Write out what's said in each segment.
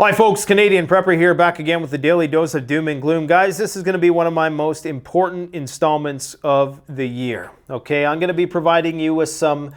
Hi folks, Canadian Prepper here, back again with the daily dose of doom and gloom. Guys, this is going to be one of my most important installments of the year. Okay, I'm going to be providing you with some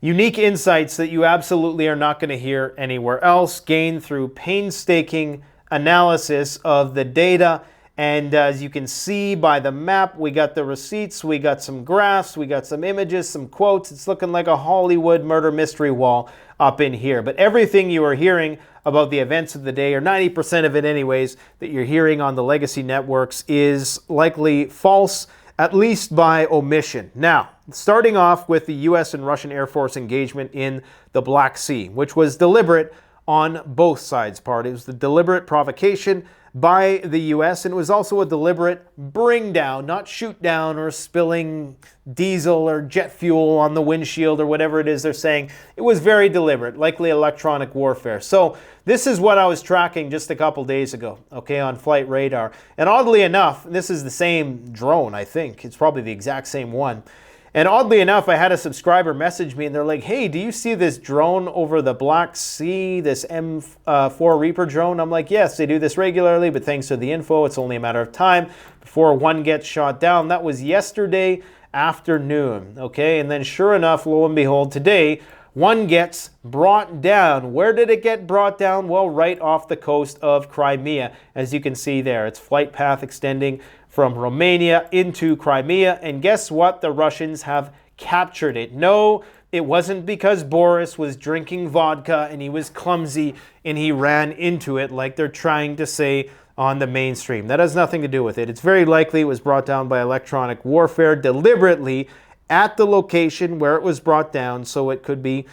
unique insights that you absolutely are not going to hear anywhere else, gained through painstaking analysis of the data. And as you can see by the map, we got the receipts, we got some graphs, we got some images, some quotes. It's looking like a Hollywood murder mystery wall up in here. But everything you are hearing about the events of the day, or 90% of it anyways, that you're hearing on the legacy networks is likely false, at least by omission. Now, starting off with the US and Russian Air Force engagement in the Black Sea, which was deliberate on both sides' part. It was the deliberate provocation by the US, and it was also a deliberate bring down, not shoot down or spilling diesel or jet fuel on the windshield or whatever it is they're saying. It was very deliberate, likely electronic warfare. So this is what I was tracking just a couple days ago, okay, on flight radar. And oddly enough, this is the same drone, I think. It's probably the exact same one. And oddly enough, I had a subscriber message me and they're like, hey, do you see this drone over the Black Sea, this M4 Reaper drone? I'm like, yes, they do this regularly, but thanks to the info, it's only a matter of time before one gets shot down. That was yesterday afternoon, okay? And then sure enough, lo and behold, today, one gets brought down. Where did it get brought down? Well, right off the coast of Crimea, as you can see there. Its flight path extending from Romania into Crimea. And guess what? The Russians have captured it. No, it wasn't because Boris was drinking vodka and he was clumsy and he ran into it like they're trying to say on the mainstream. That has nothing to do with it. It's very likely it was brought down by electronic warfare deliberately at the location where it was brought down so it could be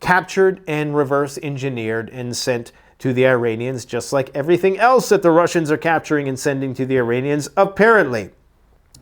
captured and reverse engineered and sent to the Iranians, just like everything else that the Russians are capturing and sending to the Iranians, apparently.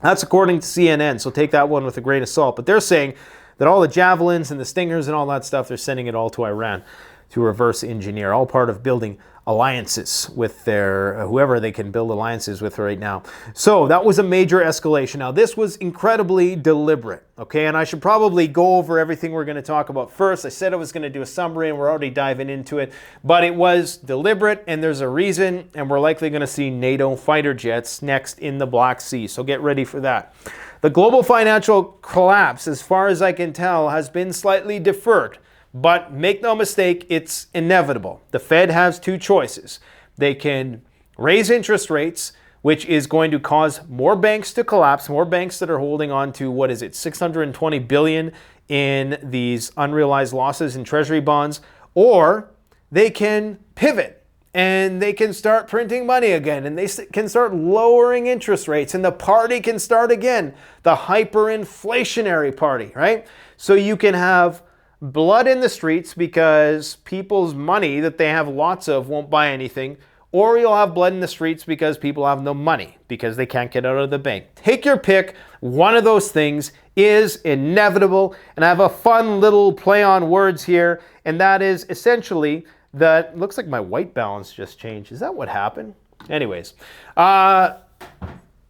That's according to CNN, so take that one with a grain of salt. But they're saying that all the javelins and the stingers and all that stuff, they're sending it all to Iran to reverse engineer, all part of building alliances with their whoever they can build alliances with right now. So that was a major escalation. Now this was incredibly deliberate, okay? And I should probably go over everything we're going to talk about first. I said I was going to do a summary and we're already diving into it, but it was deliberate and there's a reason, and we're likely going to see NATO fighter jets next in the Black Sea. So get ready for that. The global financial collapse, as far as I can tell, has been slightly deferred. But make no mistake, it's inevitable. The Fed has two choices. They can raise interest rates, which is going to cause more banks to collapse, more banks that are holding on to, what is it, $620 billion in these unrealized losses in treasury bonds, or they can pivot and they can start printing money again, and they can start lowering interest rates, and the party can start again, the hyperinflationary party, right? So you can have blood in the streets because people's money that they have lots of won't buy anything, or you'll have blood in the streets because people have no money because they can't get out of the bank. Take your pick. One of those things is inevitable. And I have a fun little play on words here, and that is essentially that, looks like my white balance just changed. Is that what happened? Anyways,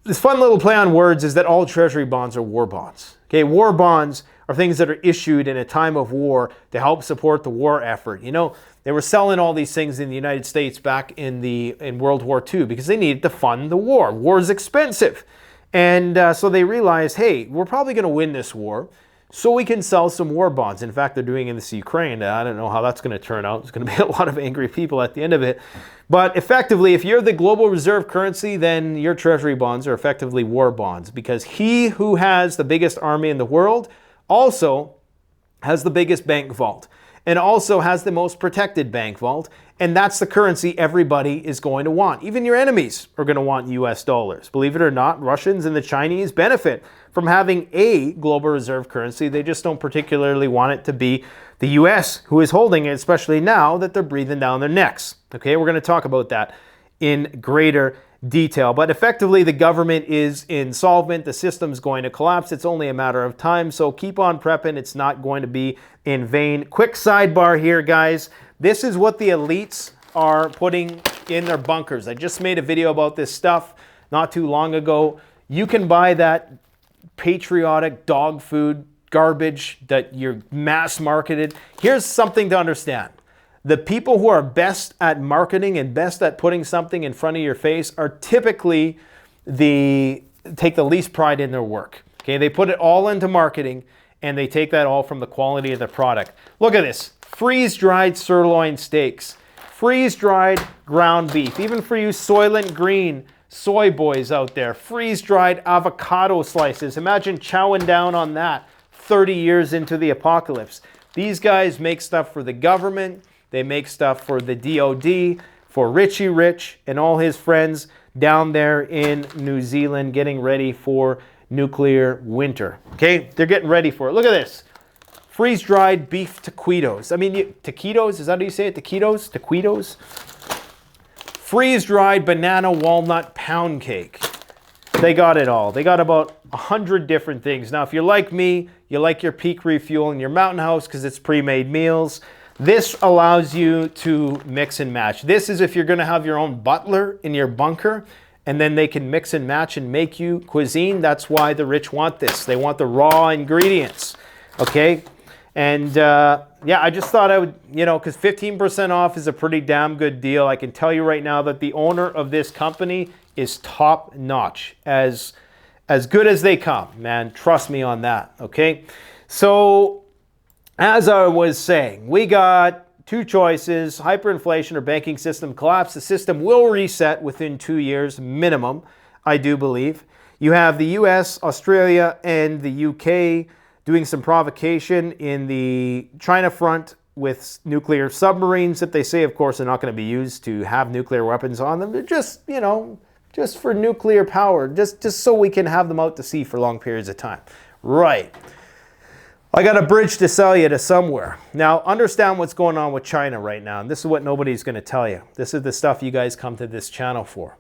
this fun little play on words is that all treasury bonds are war bonds. Okay, war bonds are things that are issued in a time of war to help support the war effort. You know, they were selling all these things in the United States back in World War II because they needed to fund the war. War is expensive. And so they realized, hey, we're probably going to win this war, so we can sell some war bonds. In fact, they're doing in this Ukraine. I don't know how that's going to turn out. There's going to be a lot of angry people at the end of it. But effectively, if you're the global reserve currency, then your treasury bonds are effectively war bonds, because he who has the biggest army in the world also has the biggest bank vault and also has the most protected bank vault. And that's the currency everybody is going to want. Even your enemies are going to want US dollars. Believe it or not, Russians and the Chinese benefit from having a global reserve currency. They just don't particularly want it to be the US who is holding it, especially now that they're breathing down their necks. Okay, we're going to talk about that in greater detail. But effectively, the government is insolvent. The system's going to collapse. It's only a matter of time. So keep on prepping. It's not going to be in vain. Quick sidebar here, guys. This is what the elites are putting in their bunkers. I just made a video about this stuff not too long ago. You can buy that patriotic dog food garbage that you're mass marketed. Here's something to understand. The people who are best at marketing and best at putting something in front of your face are typically take the least pride in their work. Okay, they put it all into marketing and they take that all from the quality of the product. Look at this, freeze-dried sirloin steaks, freeze-dried ground beef, even for you Soylent Green soy boys out there, freeze-dried avocado slices. Imagine chowing down on that 30 years into the apocalypse. These guys make stuff for the government, they make stuff for the DOD, for Richie Rich and all his friends down there in New Zealand getting ready for nuclear winter. Okay, they're getting ready for it. Look at this. Freeze-dried beef taquitos. I mean, taquitos, is that how you say it? Taquitos? Taquitos? Freeze-dried banana walnut pound cake. They got it all. They got about 100 different things. Now, if you're like me, you like your peak refuel in your mountain house because it's pre-made meals. This allows you to mix and match. This is if you're going to have your own butler in your bunker, and then they can mix and match and make you cuisine. That's why the rich want this. They want the raw ingredients, okay? And yeah, I just thought I would, because 15% off is a pretty damn good deal. I can tell you right now that the owner of this company is top notch, as good as they come, man. Trust me on that, okay? So, as I was saying, we got two choices, hyperinflation or banking system collapse. The system will reset within 2 years minimum, I do believe. You have the US, Australia, and the UK doing some provocation in the China front with nuclear submarines that they say, of course, are not going to be used to have nuclear weapons on them. They're just, just for nuclear power, just so we can have them out to sea for long periods of time. Right. I got a bridge to sell you to somewhere. Now, understand what's going on with China right now, and this is what nobody's going to tell you. This is the stuff you guys come to this channel for.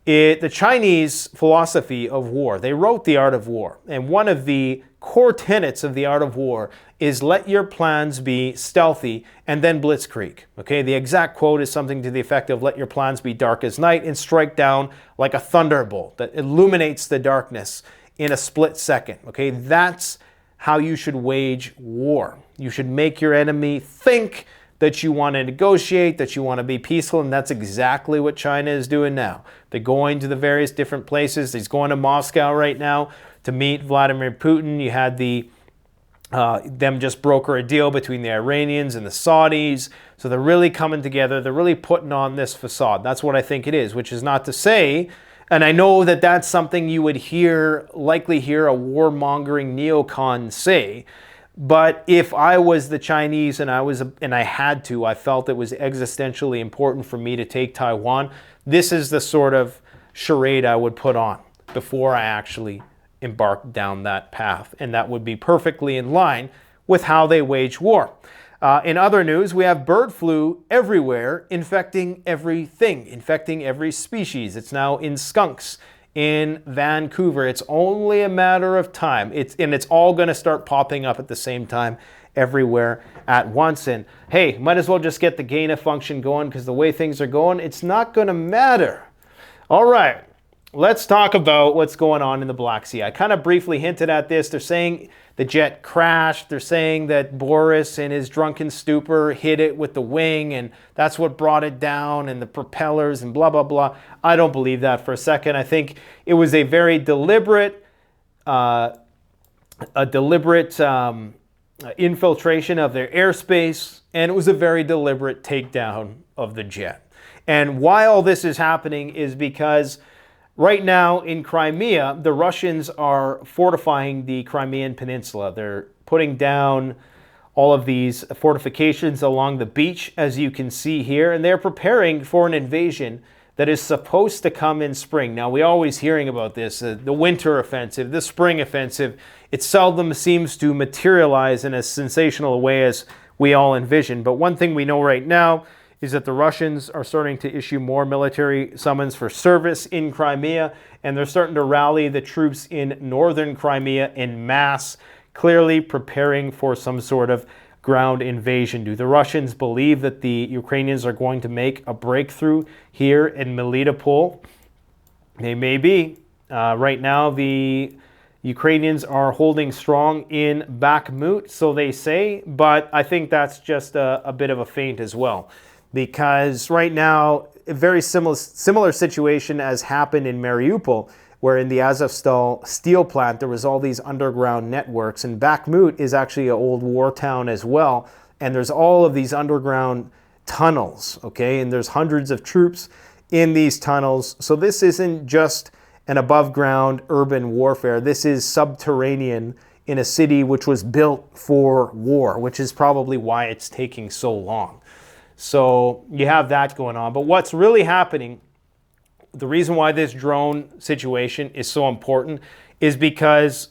The Chinese philosophy of war, they wrote The Art of War, and one of the core tenets of The Art of War is let your plans be stealthy and then blitzkrieg. Okay, the exact quote is something to the effect of let your plans be dark as night and strike down like a thunderbolt that illuminates the darkness in a split second. Okay, that's how you should wage war. You should make your enemy think that you want to negotiate, that you want to be peaceful, and that's exactly what China is doing now. They're going to the various different places. He's going to Moscow right now to meet Vladimir Putin. You had them just broker a deal between the Iranians and the Saudis. So they're really coming together. They're really putting on this facade. That's what I think it is, which is not to say, and I know that that's something you would likely hear a warmongering neocon say, but if I was the Chinese and I had to, I felt it was existentially important for me to take Taiwan, this is the sort of charade I would put on before I actually embarked down that path. And that would be perfectly in line with how they wage war. In other news, we have bird flu everywhere, infecting everything, infecting every species. It's now in skunks in Vancouver. It's only a matter of time. It's all going to start popping up at the same time everywhere at once. And hey, might as well just get the gain of function going, because the way things are going, it's not going to matter. All right, let's talk about what's going on in the Black Sea. I kind of briefly hinted at this. They're saying the jet crashed. They're saying that Boris in his drunken stupor hit it with the wing and that's what brought it down, and the propellers and blah, blah, blah. I don't believe that for a second. I think it was a very deliberate, infiltration of their airspace, and it was a very deliberate takedown of the jet. And why all this is happening is because right now in Crimea, the Russians are fortifying the Crimean Peninsula. They're putting down all of these fortifications along the beach, as you can see here, and they're preparing for an invasion that is supposed to come in spring. Now, we're always hearing about this, the winter offensive, the spring offensive. It seldom seems to materialize in as sensational a way as we all envision. But one thing we know right now is that the Russians are starting to issue more military summons for service in Crimea, and they're starting to rally the troops in northern Crimea en masse, clearly preparing for some sort of ground invasion. Do the Russians believe that the Ukrainians are going to make a breakthrough here in Melitopol? They may be. Right now, the Ukrainians are holding strong in Bakhmut, so they say, but I think that's just a bit of a feint as well. Because right now, a very similar situation as happened in Mariupol, where in the Azovstal steel plant, there was all these underground networks. And Bakhmut is actually an old war town as well. And there's all of these underground tunnels, okay? And there's hundreds of troops in these tunnels. So this isn't just an above ground urban warfare. This is subterranean in a city which was built for war, which is probably why it's taking so long. So you have that going on. But what's really happening, the reason why this drone situation is so important is because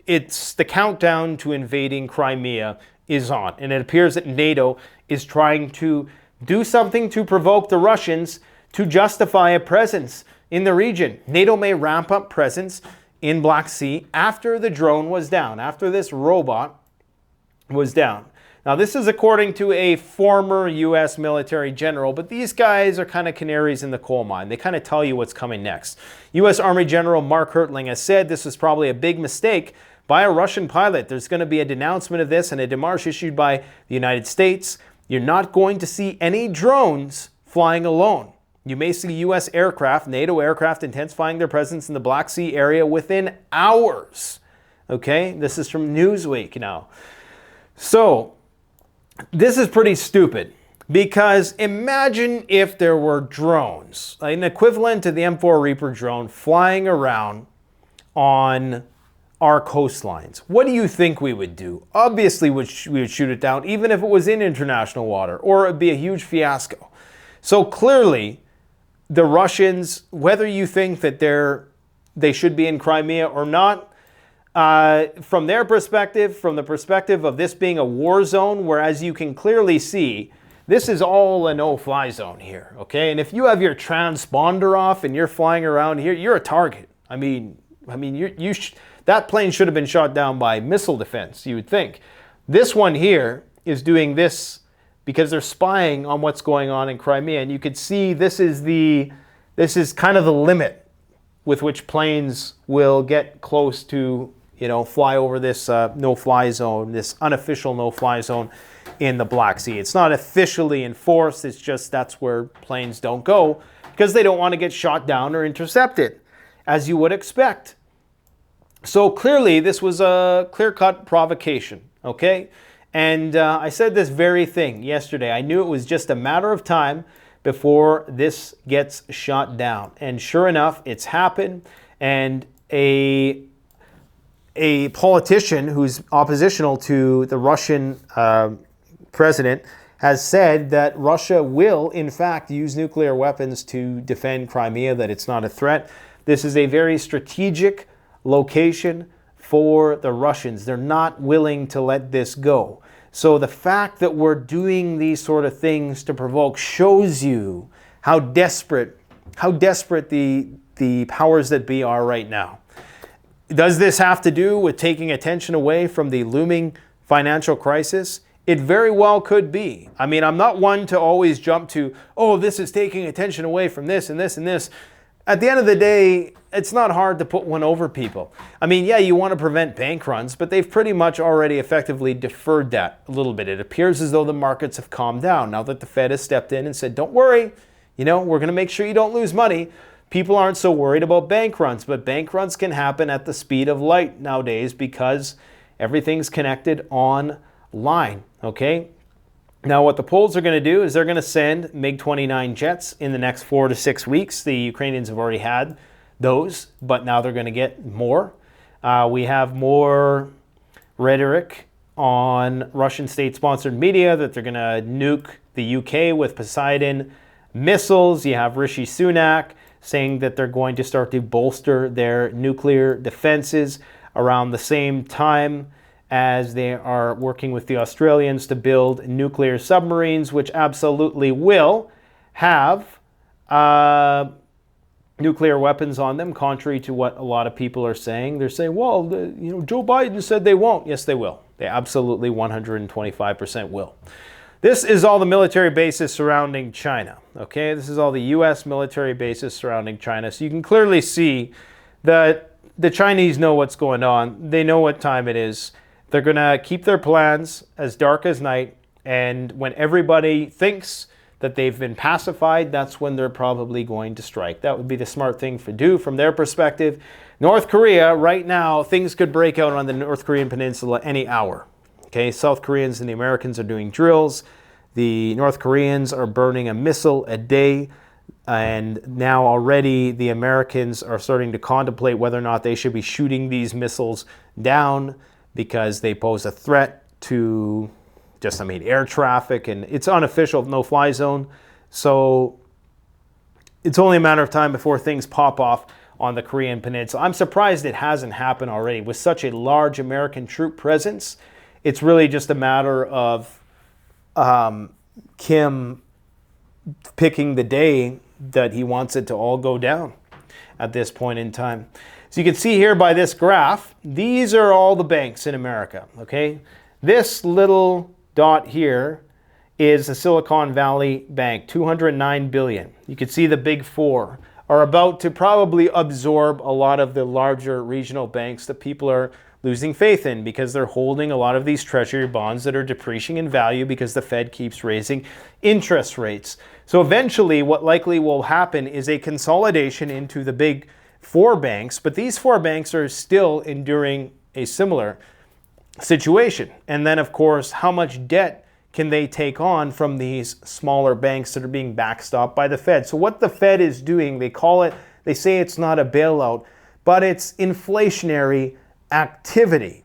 it's the countdown to invading Crimea is on. And it appears that NATO is trying to do something to provoke the Russians to justify a presence in the region. NATO may ramp up presence in Black Sea after the drone was down, after this robot was down. Now, this is according to a former U.S. military general, but these guys are kind of canaries in the coal mine. They kind of tell you what's coming next. U.S. Army General Mark Hertling has said this was probably a big mistake by a Russian pilot. There's going to be a denouncement of this and a démarche issued by the United States. You're not going to see any drones flying alone. You may see U.S. aircraft, NATO aircraft, intensifying their presence in the Black Sea area within hours. Okay, this is from Newsweek now. So, this is pretty stupid because imagine if there were drones, an equivalent to the M4 Reaper drone flying around on our coastlines. What do you think we would do? Obviously, we would shoot it down, even if it was in international water, or it would be a huge fiasco. So clearly, the Russians, whether you think that they should be in Crimea or not, from their perspective, from the perspective of this being a war zone, where as you can clearly see, this is all a no-fly zone here, okay? And if you have your transponder off and you're flying around here, you're a target. I mean, that plane should have been shot down by missile defense, you would think. This one here is doing this because they're spying on what's going on in Crimea. And you could see this is kind of the limit with which planes will get close to, fly over this no-fly zone, this unofficial no-fly zone in the Black Sea. It's not officially enforced. It's just that's where planes don't go because they don't want to get shot down or intercepted, as you would expect. So clearly, this was a clear-cut provocation, okay? And I said this very thing yesterday. I knew it was just a matter of time before this gets shot down. And sure enough, it's happened. And a politician who's oppositional to the Russian president has said that Russia will, in fact, use nuclear weapons to defend Crimea, that it's not a threat. This is a very strategic location for the Russians. They're not willing to let this go. So the fact that we're doing these sort of things to provoke shows you how desperate the powers that be are right now. Does this have to do with taking attention away from the looming financial crisis? It very well could be. I mean, I'm not one to always jump to, oh, this is taking attention away from this and this and this. At the end of the day, it's not hard to put one over people. I mean, yeah, you want to prevent bank runs, but they've pretty much already effectively deferred that a little bit. It appears as though the markets have calmed down now that the Fed has stepped in and said, don't worry, we're going to make sure you don't lose money. People aren't so worried about bank runs, but bank runs can happen at the speed of light nowadays because everything's connected online, okay? Now, what the Poles are going to do is they're going to send MiG-29 jets in the next 4 to 6 weeks. The Ukrainians have already had those, but now they're going to get more. We have more rhetoric on Russian state-sponsored media that they're going to nuke the UK with Poseidon missiles. You have Rishi Sunak saying that they're going to start to bolster their nuclear defenses around the same time as they are working with the Australians to build nuclear submarines, which absolutely will have nuclear weapons on them, contrary to what a lot of people are saying. They're saying, well, Joe Biden said they won't. Yes, they will. They absolutely 125% will. This is all the military bases surrounding China, okay? This is all the U.S. military bases surrounding China. So you can clearly see that the Chinese know what's going on. They know what time it is. They're going to keep their plans as dark as night. And when everybody thinks that they've been pacified, that's when they're probably going to strike. That would be the smart thing to do from their perspective. North Korea, right now, things could break out on the North Korean peninsula any hour. Okay, South Koreans and the Americans are doing drills. The North Koreans are burning a missile a day. And now already the Americans are starting to contemplate whether or not they should be shooting these missiles down because they pose a threat to air traffic, and it's unofficial no-fly zone. So it's only a matter of time before things pop off on the Korean Peninsula. I'm surprised it hasn't happened already. With such a large American troop presence, it's really just a matter of Kim picking the day that he wants it to all go down at this point in time. So you can see here by this graph, these are all the banks in America, okay? This little dot here is the Silicon Valley Bank, $209 billion. You can see the big four are about to probably absorb a lot of the larger regional banks that people are losing faith in because they're holding a lot of these treasury bonds that are depreciating in value because the Fed keeps raising interest rates. So eventually what likely will happen is a consolidation into the big four banks, but these four banks are still enduring a similar situation. And then, of course, how much debt can they take on from these smaller banks that are being backstopped by the Fed? So what the Fed is doing, they say it's not a bailout, but it's inflationary activity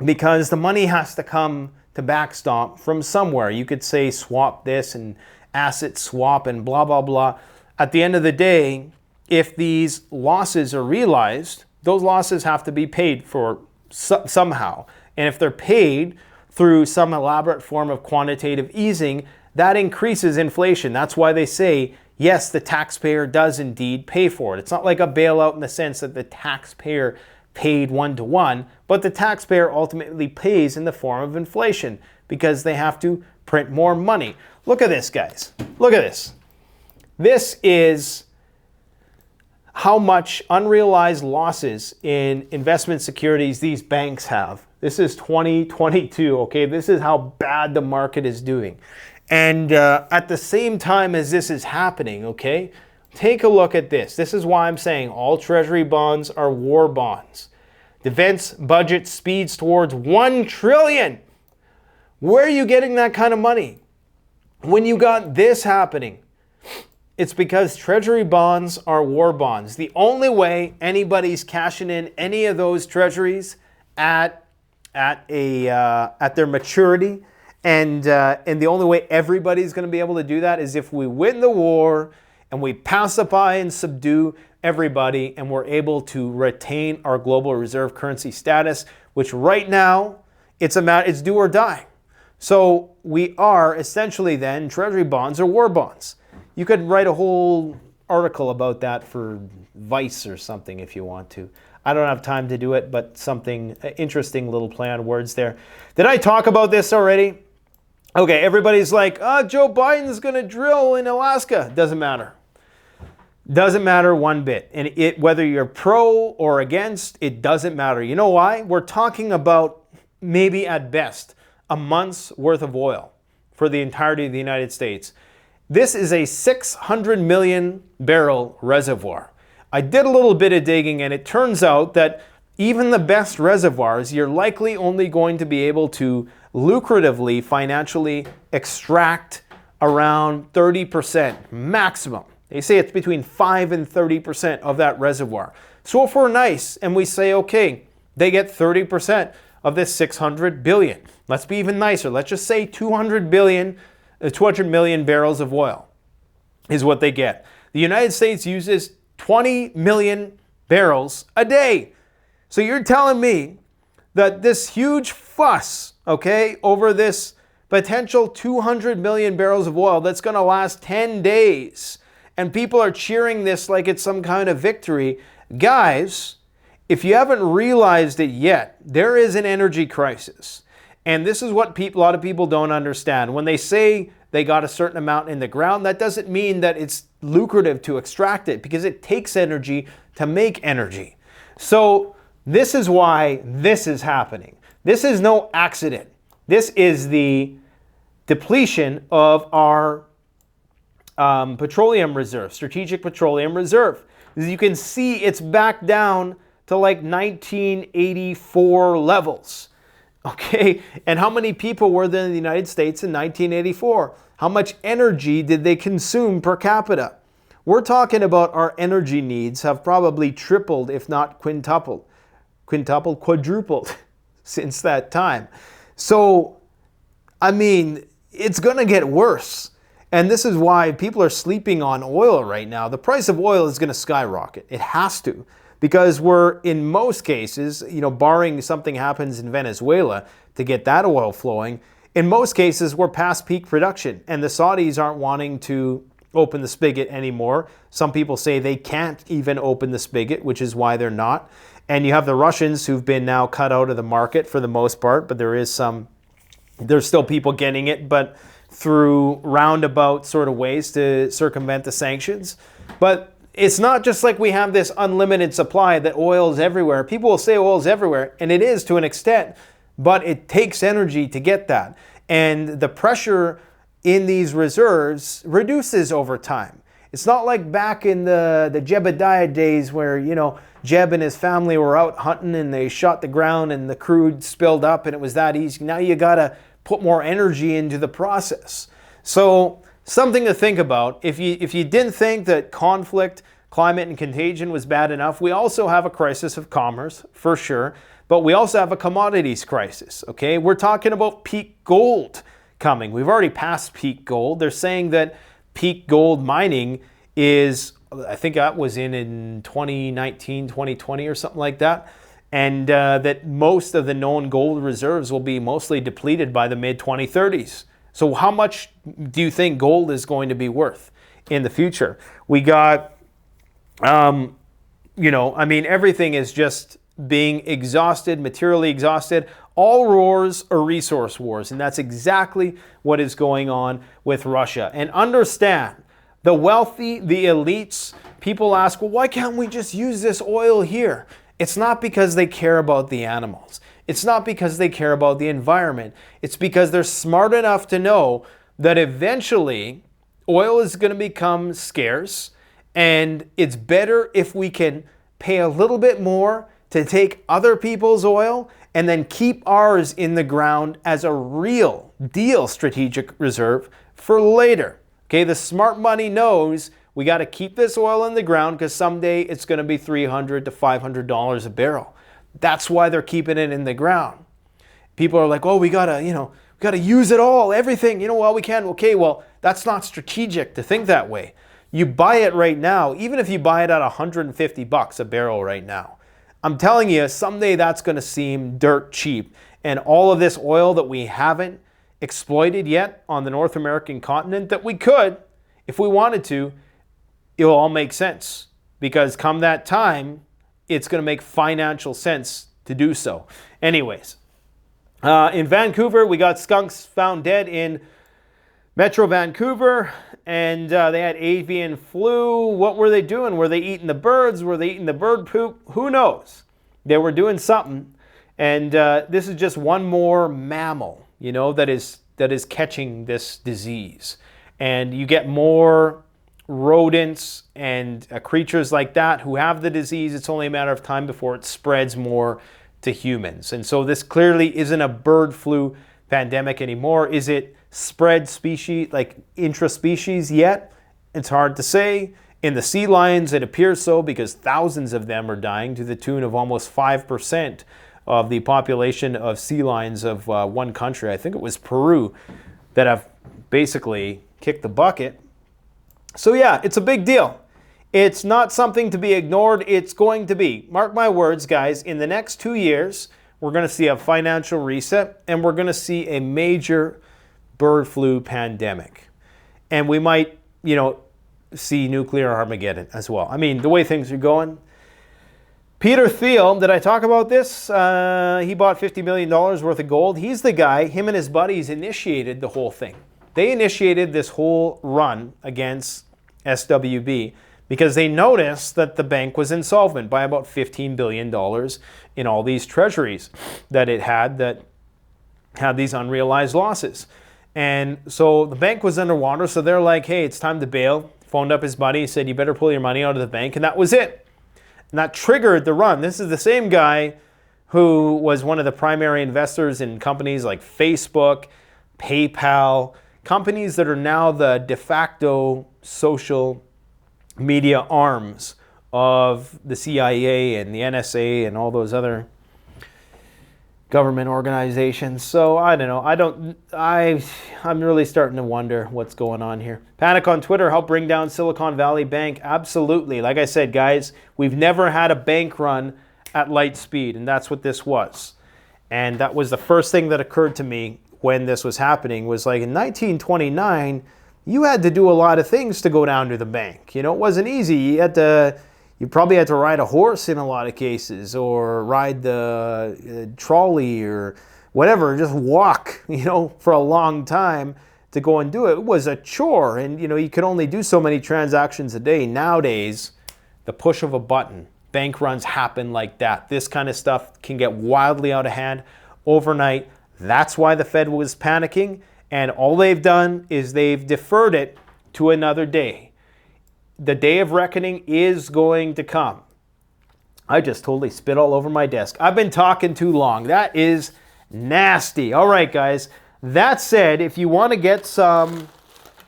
because the money has to come to backstop from somewhere. You could say swap this and asset swap and blah, blah, blah. At the end of the day, if these losses are realized, those losses have to be paid for somehow. And if they're paid through some elaborate form of quantitative easing, that increases inflation. That's why they say, yes, the taxpayer does indeed pay for it. It's not like a bailout in the sense that the taxpayer paid one-to-one, but the taxpayer ultimately pays in the form of inflation because they have to print more money. Look at this, guys. Look at this. This is how much unrealized losses in investment securities these banks have. This is 2022, okay? This is how bad the market is doing. And at the same time as this is happening, okay, take a look at this. This is why I'm saying all treasury bonds are war bonds. Defense budget speeds towards $1 trillion. Where are you getting that kind of money? When you got this happening, it's because treasury bonds are war bonds. The only way anybody's cashing in any of those treasuries at their maturity, and the only way everybody's going to be able to do that is if we win the war and we pacify and subdue everybody, and we're able to retain our global reserve currency status, which right now it's do or die. So we are essentially then treasury bonds or war bonds. You could write a whole article about that for Vice or something if you want to. I don't have time to do it, but something interesting little play on words there. Did I talk about this already? Okay, everybody's like, Joe Biden's going to drill in Alaska. Doesn't matter. Doesn't matter one bit. And whether you're pro or against, it doesn't matter. You know why? We're talking about maybe at best a month's worth of oil for the entirety of the United States. This is a 600 million barrel reservoir. I did a little bit of digging, and it turns out that even the best reservoirs, you're likely only going to be able to lucratively, financially extract around 30% maximum. They say it's between 5 and 30% of that reservoir. So if we're nice and we say, okay, they get 30% of this 600 billion. Let's be even nicer. Let's just say 200 million barrels of oil is what they get. The United States uses 20 million barrels a day. So you're telling me that this huge fuss, okay, over this potential 200 million barrels of oil that's going to last 10 days, and people are cheering this like it's some kind of victory. Guys, if you haven't realized it yet, there is an energy crisis. And this is what a lot of people don't understand. When they say they got a certain amount in the ground, that doesn't mean that it's lucrative to extract it, because it takes energy to make energy. So this is why this is happening. This is no accident. This is the depletion of our petroleum reserve, strategic petroleum reserve. As you can see, it's back down to like 1984 levels. Okay, and how many people were there in the United States in 1984? How much energy did they consume per capita? We're talking about our energy needs have probably tripled, if not quadrupled, since that time. So, I mean, it's going to get worse. And this is why people are sleeping on oil right now. The price of oil is going to skyrocket. It has to. Because we're, in most cases, barring something happens in Venezuela to get that oil flowing, in most cases, we're past peak production. And the Saudis aren't wanting to open the spigot anymore. Some people say they can't even open the spigot, which is why they're not. And you have the Russians who've been now cut out of the market for the most part, but there's still people getting it, but through roundabout sort of ways to circumvent the sanctions. But it's not just like we have this unlimited supply that oil's everywhere. People will say oil's everywhere, and it is to an extent, but it takes energy to get that. And the pressure in these reserves reduces over time. It's not like back in the Jebediah days where, Jeb and his family were out hunting and they shot the ground and the crude spilled up and it was that easy. Now you gotta put more energy into the process. So something to think about. If you didn't think that conflict, climate, and contagion was bad enough, we also have a crisis of commerce, for sure, but we also have a commodities crisis, okay? We're talking about peak gold coming. We've already passed peak gold. They're saying that peak gold mining is, I think that was in 2019, 2020 or something like that, and that most of the known gold reserves will be mostly depleted by the mid-2030s. So how much do you think gold is going to be worth in the future? We got, everything is just being exhausted, materially exhausted. All wars are resource wars, and that's exactly what is going on with Russia. And understand, the wealthy, the elites, people ask, well, why can't we just use this oil here? It's not because they care about the animals. It's not because they care about the environment. It's because they're smart enough to know that eventually oil is going to become scarce, and it's better if we can pay a little bit more to take other people's oil and then keep ours in the ground as a real deal strategic reserve for later. Okay, the smart money knows we got to keep this oil in the ground because someday it's going to be $300 to $500 a barrel. That's why they're keeping it in the ground. People are like, oh, we got to use it all, everything. Well, we can. Okay, well, that's not strategic to think that way. You buy it right now, even if you buy it at $150 a barrel right now. I'm telling you, someday that's going to seem dirt cheap. And all of this oil that we haven't exploited yet on the North American continent that we could, if we wanted to, it will all make sense. Because come that time, it's going to make financial sense to do so. Anyways, in Vancouver, we got skunks found dead in Metro Vancouver, and they had avian flu. What were they doing? Were they eating the birds? Were they eating the bird poop? Who knows? They were doing something. And this is just one more mammal, that is catching this disease. And you get more rodents and creatures like that who have the disease. It's only a matter of time before it spreads more to humans. And so this clearly isn't a bird flu pandemic anymore. Is it spread species, like intraspecies yet? It's hard to say. In the sea lions, it appears so because thousands of them are dying to the tune of almost 5% of the population of sea lions of one country. I think it was Peru that have basically kicked the bucket. So yeah, it's a big deal. It's not something to be ignored. It's going to be, mark my words, guys, in the next 2 years, we're going to see a financial reset and we're going to see a major bird flu pandemic. And we might, see nuclear Armageddon as well. I mean, the way things are going. Peter Thiel, did I talk about this? He bought $50 million worth of gold. He's the guy, him and his buddies initiated the whole thing. They initiated this whole run against SWB because they noticed that the bank was insolvent by about $15 billion in all these treasuries that it had that had these unrealized losses. And so the bank was underwater, so they're like, hey, it's time to bail. Phoned up his buddy, said, you better pull your money out of the bank, and that was it. And that triggered the run. This is the same guy who was one of the primary investors in companies like Facebook, PayPal, companies that are now the de facto social media arms of the CIA and the NSA and all those other government organizations. So I don't know. I'm really starting to wonder what's going on here. Panic on Twitter, help bring down Silicon Valley Bank. Absolutely. Like I said, guys, we've never had a bank run at light speed, and that's what this was. And that was the first thing that occurred to me when this was happening, was like in 1929, you had to do a lot of things to go down to the bank. You know, it wasn't easy. You probably had to ride a horse in a lot of cases, or ride the trolley or whatever, just walk, you know, for a long time to go and do it. It was a chore, and you know, you could only do so many transactions a day. Nowadays, the push of a button, bank runs happen like that. This kind of stuff can get wildly out of hand overnight. That's why the Fed was panicking, and all they've done is they've deferred it to another day. The day of reckoning is going to come. I just totally spit all over my desk. I've been talking too long. That is nasty. All right, guys. That said, if you want to get some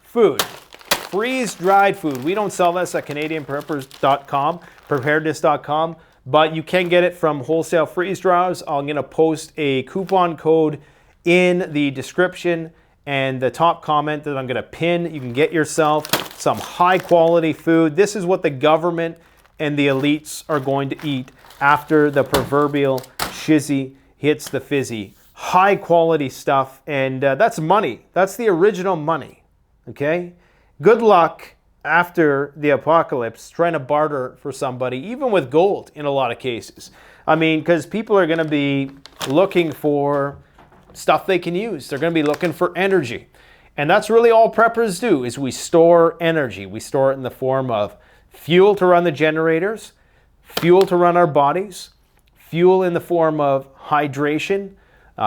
food, freeze-dried food. We don't sell this at CanadianPreppers.com, preparedness.com, but you can get it from wholesale freeze dryers. I'm going to post a coupon code in the description and the top comment that I'm going to pin. You can get yourself some high quality food. This is what the government and the elites are going to eat after the proverbial shizzy hits the fizzy. High quality stuff, and that's money. That's the original money, okay? Good luck after the apocalypse trying to barter for somebody, even with gold in a lot of cases. I mean, because people are going to be looking for stuff they can use. They're going to be looking for energy. And that's really all preppers do, is we store energy. We store it in the form of fuel to run the generators, fuel to run our bodies, fuel in the form of hydration,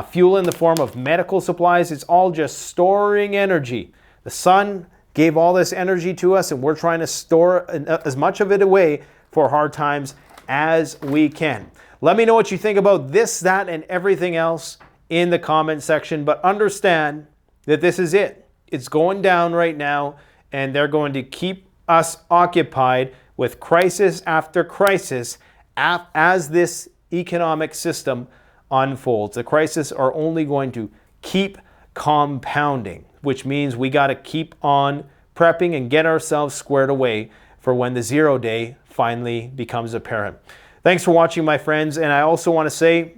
fuel in the form of medical supplies. It's all just storing energy. The sun gave all this energy to us, and we're trying to store as much of it away for hard times as we can. Let me know what you think about this, that, and everything else in the comment section, but understand that this is it. It's going down right now, and they're going to keep us occupied with crisis after crisis as this economic system unfolds. The crises are only going to keep compounding, which means we got to keep on prepping and get ourselves squared away for when the 0 day finally becomes apparent. Thanks for watching, my friends, and I also want to say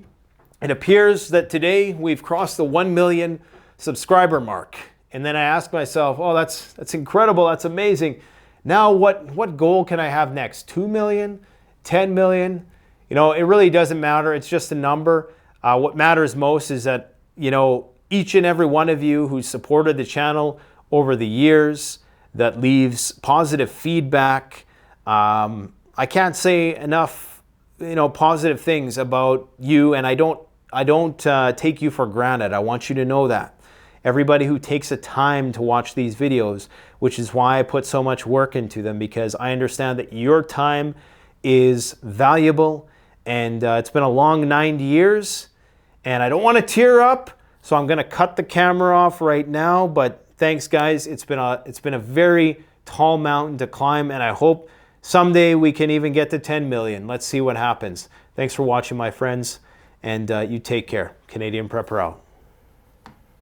it appears that today we've crossed the 1 million subscriber mark. And then I asked myself, oh, that's incredible, that's amazing. Now what goal can I have next? 2 million? 10 million? You know, it really doesn't matter. It's just a number. What matters most is that, you know, each and every one of you who supported the channel over the years, that leaves positive feedback. I can't say enough, you know, positive things about you, and I don't take you for granted. I want you to know that. Everybody who takes the time to watch these videos, which is why I put so much work into them, because I understand that your time is valuable, and it's been a long 9 years, and I don't want to tear up, so I'm going to cut the camera off right now. But thanks, guys. It's been a very tall mountain to climb, and I hope someday we can even get to 10 million. Let's see what happens. Thanks for watching, my friends, and you take care. Canadian Prepper out.